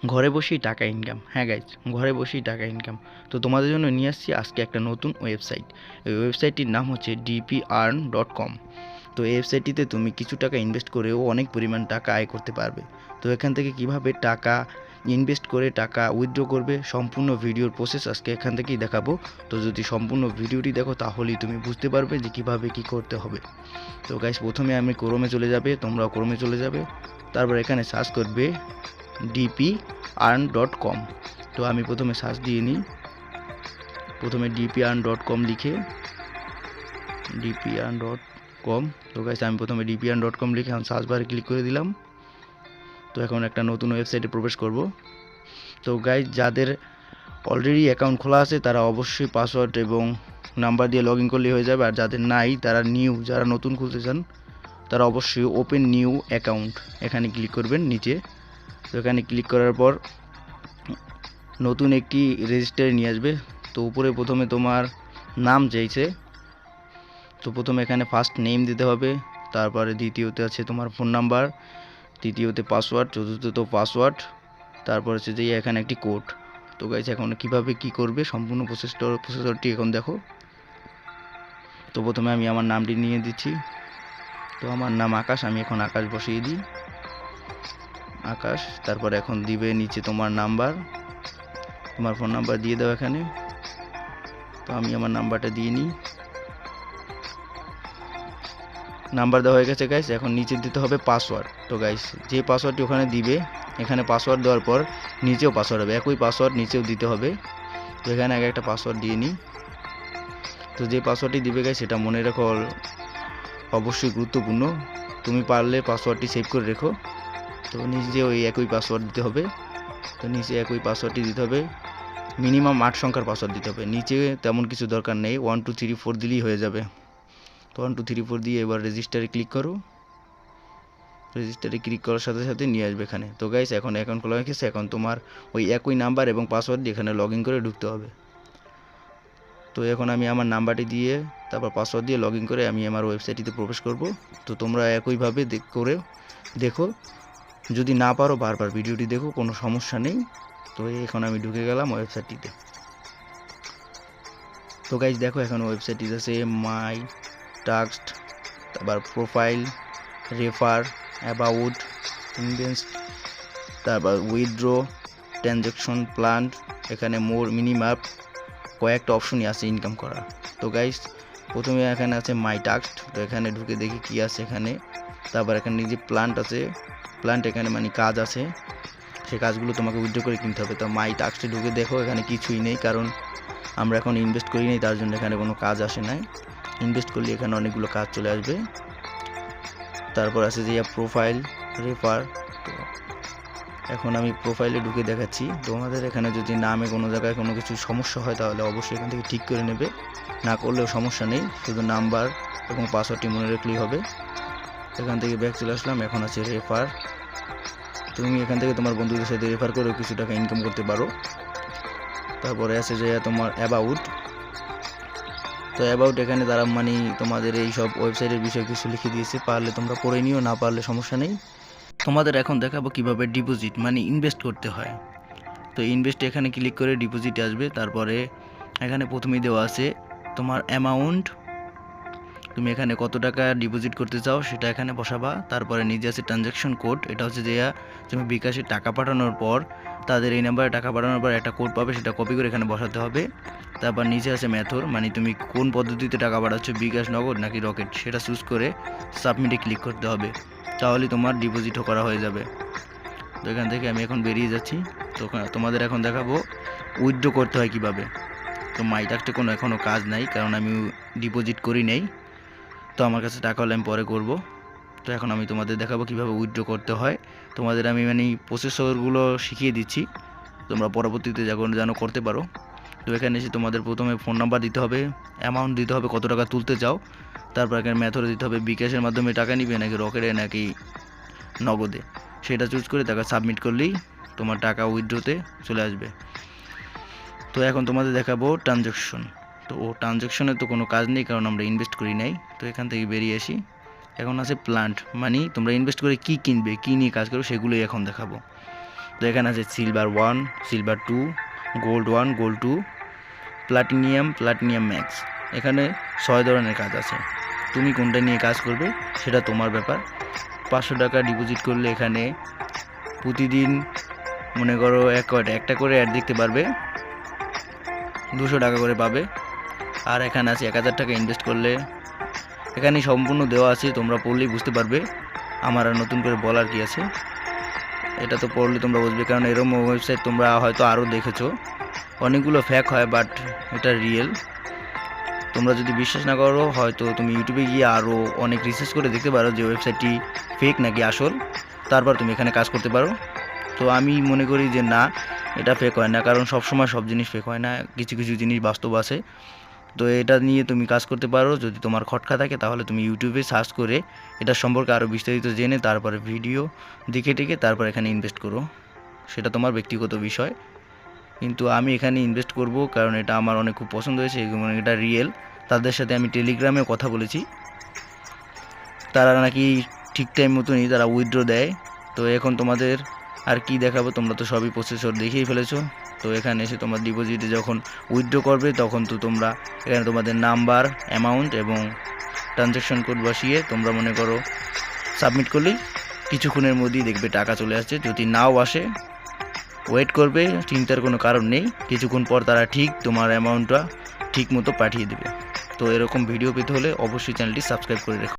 ঘরে বসেই টাকা ইনকাম। হ্যাঁ গাইজ, ঘরে বসেই টাকা ইনকাম। তো তোমাদের জন্য নিয়ে আসছি আজকে একটা নতুন ওয়েবসাইট। এই ওয়েবসাইটটির নাম হচ্ছে Dpearn.com। তো এই ওয়েবসাইটটিতে তুমি কিছু টাকা ইনভেস্ট করেও অনেক পরিমাণ টাকা আয় করতে পারবে। তো এখান থেকে কিভাবে টাকা ইনভেস্ট করে টাকা উইথড্র করবে সম্পূর্ণ ভিডিওর প্রসেস আজকে এখান থেকেই দেখাবো। তো যদি সম্পূর্ণ ভিডিওটি দেখো তাহলেই তুমি বুঝতে পারবে যে কিভাবে কি করতে হবে। তো গাইজ, প্রথমে আমি ক্রোমে চলে যাবে, তোমরাও ক্রোমে চলে যাবে। তারপর এখানে সার্চ করবে Dpearn.com। তো আমি প্রথমে সার্চ দিয়ে নিই, প্রথমে Dpearn.com লিখে Dpearn.com। তো গাইস, আমি প্রথমে Dpearn.com লিখে আমি সার্চ বারে ক্লিক করে দিলাম। তো এখন একটা নতুন ওয়েবসাইটে প্রবেশ করব। তো গাইস, যাদের অলরেডি অ্যাকাউন্ট খোলা আছে তারা অবশ্যই পাসওয়ার্ড এবং নাম্বার দিয়ে লগ ইন করলেই হয়ে যাবে। আর যাদের নাই, তারা যারা নতুন খুলতে চান তারা অবশ্যই ওপেন নিউ অ্যাকাউন্ট এখানে ক্লিক করবেন নিচে। তো এখানে ক্লিক করার পর নতুন একটি রেজিস্টারে নিয়ে আসবে। তো উপরে প্রথমে তোমার নাম চাইছে, তো প্রথমে এখানে ফার্স্ট নেম দিতে হবে, তারপরে দ্বিতীয়তে আছে তোমার ফোন নাম্বার, তৃতীয়তে পাসওয়ার্ড, চতুর্থত পাসওয়ার্ড, তারপর হচ্ছে যে এখানে একটি কোড। তো গাইস, এখন কিভাবে কি করবে সম্পূর্ণ প্রসেসরটি এখন দেখো। তো প্রথমে আমি আমার নামটি নিয়ে দিচ্ছি। তো আমার নাম আকাশ, আমি এখন আকাশ বসিয়ে দিই, আকাশ। তারপর এখন দিবে নিচে তোমার নাম্বার, তোমার ফোন নাম্বার দিয়ে দাও এখানে। তো আমি আমার নাম্বারটা দিয়ে নিই, নাম্বার দেওয়া হয়ে গেছে গাইস। এখন নিচে দিতে হবে পাসওয়ার্ড। তো গাইস, যে পাসওয়ার্ডটি ওখানে দিবে, এখানে পাসওয়ার্ড দেওয়ার পর নিচেও পাসওয়ার্ড হবে, একই পাসওয়ার্ড নিচেও দিতে হবে। তো এখানে আগে একটা পাসওয়ার্ড দিয়ে নিই। তো যে পাসওয়ার্ডটি দিবে গাইস, সেটা মনে রাখো, অবশ্যই গুরুত্বপূর্ণ। তুমি পারলে পাসওয়ার্ডটি সেভ করে রেখো। তো নিচে ওই একই পাসওয়ার্ড দিতে হবে। তো নিচে একই পাসওয়ার্ডটি দিতে হবে, মিনিমাম 8 সংখ্যার পাসওয়ার্ড দিতে হবে। নিচে তেমন কিছু দরকার নেই, 1 2 3 4 দিলেই হয়ে যাবে। তো 1 2 3 4 দিয়ে এবার রেজিস্টারে ক্লিক করো। রেজিস্টারে ক্লিক করার সাথে সাথে নিয়ে আসবে এখানে। তো গাইস, এখন অ্যাকাউন্ট খোলা হয়ে গেছে। এখন তোমার ওই একই নাম্বার এবং পাসওয়ার্ড দিয়ে এখানে লগ ইন করে ঢুকতে হবে। তো এখন আমি আমার নাম্বারটি দিয়ে তারপর পাসওয়ার্ড দিয়ে লগ ইন করে আমি আমার ওয়েবসাইটটিতে প্রবেশ করব। তো তোমরা একইভাবে করে দেখো, যদি না পারো বারবার ভিডিওটি দেখো, কোনো সমস্যা নেই। তো এখন আমি ঢুকে গেলাম ওয়েবসাইটটিতে। তো গাইস দেখো, এখন ওয়েবসাইটটিতে আছে মাই টাস্ক, তারপর প্রোফাইল, রেফার, অ্যাবাউট, ইনভেস্ট, তারপর উইথড্র, ট্রানজ্যাকশন প্ল্যান, এখানে মোর, মিনিমাম কয়েকটা অপশনই আছে ইনকাম করার। তো গাইস, প্রথমে এখানে আছে মাই টাস্ক। তো এখানে ঢুকে দেখি কি আছে এখানে। তারপর এখানে যে প্ল্যান্ট আছে, প্ল্যান্ট এখানে মানে কাজ আছে, সেই কাজগুলো তোমাকে উইথড্র করে কিনতে হবে। তো মাই টাস্কে ঢুকে দেখো, এখানে কিছুই নেই, কারণ আমরা এখন ইনভেস্ট করি নাই, তার জন্য এখানে কোনো কাজ আসে নাই। ইনভেস্ট করলে এখানে অনেকগুলো কাজ চলে আসবে। তারপর আছে যে প্রোফাইল, রেফার। তো এখন আমি প্রোফাইলে ঢুকে দেখাচ্ছি তোমাদের। এখানে যদি নামে কোনো জায়গায় কোনো কিছু সমস্যা হয় তাহলে অবশ্যই এখান থেকে ঠিক করে নেবে, না করলেও সমস্যা নেই, শুধু নাম্বার এবং পাসওয়ার্ডটি মনে রাখলেই হবে। এখান থেকে ব্যাক চলে আসলাম। এখন আছে রেফার। তুমি এখান থেকে তোমার বন্ধুদের সাথে রেফার করেও কিছু টাকা ইনকাম করতে পারো। তারপরে আছে যে তোমার অ্যাবাউট। তো অ্যাবাউট এখানে তারা মানে তোমাদের এই সব ওয়েবসাইটের বিষয়ে কিছু লিখে দিয়েছে, পারলে তোমরা পড়ে নিও, না পারলে সমস্যা নেই। তোমাদের এখন দেখাবো কিভাবে ডিপোজিট মানে ইনভেস্ট করতে হয়। তো ইনভেস্ট এখানে ক্লিক করে ডিপোজিট আসবে। তারপরে এখানে প্রথমেই দেওয়া আছে তোমার অ্যামাউন্ট, তুমি এখানে কত টাকা ডিপোজিট করতে চাও সেটা এখানে বসাবা। তারপরে নিজে আছে ট্রানজ্যাকশন কোড, এটা হচ্ছে যে তুমি বিকাশে টাকা পাঠানোর পর তাদের এই নাম্বারে টাকা পাঠানোর পর একটা কোড পাবে, সেটা কপি করে এখানে বসাতে হবে। তারপর নিচে আছে মেথড, মানে তুমি কোন পদ্ধতিতে টাকা পাঠাচ্ছ, বিকাশ, নগদ নাকি রকেট, সেটা চুজ করে সাবমিটে ক্লিক করতে হবে, তাহলে তোমার ডিপোজিটও করা হয়ে যাবে। তো এখান থেকে আমি এখন বেরিয়ে যাচ্ছি। তো তোমাদের এখন দেখাবো উইথড্র করতে হয় কিভাবে। তো মাই টাস্কে কোনো এখনও কাজ নাই, কারণ আমি ডিপোজিট করি নাই। তো আমার কাছে টাকা হলে আমি পরে করব। তো এখন আমি তোমাদের দেখাবো কিভাবে উইথড্র করতে হয়। তোমাদের আমি মানে প্রসেসরগুলো শিখিয়ে দিচ্ছি, তোমরা পরবর্তীতে যেন করতে পারো। তো এখানে এসে তোমাদের প্রথমে ফোন নাম্বার দিতে হবে, অ্যামাউন্ট দিতে হবে কত টাকা তুলতে চাও, তারপর এখানে মেথড দিতে হবে বিকাশের মাধ্যমে টাকা নিবে নাকি রকেটে নাকি নগদে, সেটা চুজ করে টাকা সাবমিট করলেই তোমার টাকা উইথড্রতে চলে আসবে। তো এখন তোমাদের দেখাবো ট্রানজ্যাকশন। তো ট্রানজ্যাকশনে তো কোনো কাজ নেই, কারণ আমরা ইনভেস্ট করি নাই। তো এখান থেকে বেরিয়ে আসি। এখন আছে প্ল্যান্ট, মানে তোমরা ইনভেস্ট করে কি কিনবে, কি নিয়ে কাজ করো, সেগুলোই এখন দেখাবো। তো এখানে আছে silver 1, silver 2, gold 1, gold 2, platinum max. এখানে 6 ধরনের কাজ আছে, তুমি কোনটা নিয়ে কাজ করবে সেটা তোমার ব্যাপার। 500 টাকা ডিপোজিট করলে এখানে প্রতিদিন মনে করো একটা করে অ্যাড দেখতে পারবে, 200 টাকা করে পাবে। আর এখানে আছে 1000 টাকা ইনভেস্ট করলে, এখানে সম্পূর্ণ দেওয়া আছে, তোমরা পড়লেই বুঝতে পারবে, আমার আর নতুন করে বলার কি আছে। এটা তো পড়লে তোমরা বুঝবে, কারণ এরকম ওয়েবসাইট তোমরা হয়তো আরও দেখেছো, অনেকগুলো ফেক হয় বাট এটা রিয়েল। তোমরা যদি বিশ্বাস না করো হয়তো তুমি ইউটিউবে গিয়ে আরও অনেক রিসার্চ করে দেখতে পারো যে ওয়েবসাইটটি ফেক নাকি আসল, তারপর তুমি এখানে কাজ করতে পারো। তো আমি মনে করি যে না, এটা ফেক হয় না, কারণ সবসময় সব জিনিস ফেক হয় না, কিছু কিছু জিনিস বাস্তব আছে। তো এটা নিয়ে তুমি কাজ করতে পারো, যদি তোমার খটকা থাকে তাহলে তুমি ইউটিউবে সার্চ করে এটা সম্পর্কে আরও বিস্তারিত জেনে তারপরে ভিডিও দেখে টেকে তারপর এখানে ইনভেস্ট করো, সেটা তোমার ব্যক্তিগত বিষয়। কিন্তু আমি এখানে ইনভেস্ট করব কারণ এটা আমার অনেক খুব পছন্দ হয়েছে এবং এটা রিয়েল। তাদের সাথে আমি টেলিগ্রামেও কথা বলেছি, তারা নাকি ঠিক টাইম মতনই তারা উইথড্র দেয়। তো এখন তোমাদের আর কি দেখাবো, তোমরা তো সবই প্রসেসর দেখেই ফেলেছো। তো এখানে এসে তোমরা ডিপোজিটে যখন উইথড্র করবে তখন তো তোমরা এখানে তোমাদের নাম্বার, অ্যামাউন্ট এবং ট্রানজ্যাকশন কোড বসিয়ে তোমরা মনে করো সাবমিট করলেই কিছুক্ষণের মধ্যেই দেখবে টাকা চলে আসছে। যদি নাও আসে ওয়েট করবে, চিন্তার কোনো কারণ নেই, কিছুক্ষণ পর তারা ঠিক তোমার অ্যামাউন্টটা ঠিক মতো পাঠিয়ে দেবে। তো এরকম ভিডিও পেতে হলে অবশ্যই চ্যানেলটি সাবস্ক্রাইব করে রেখো।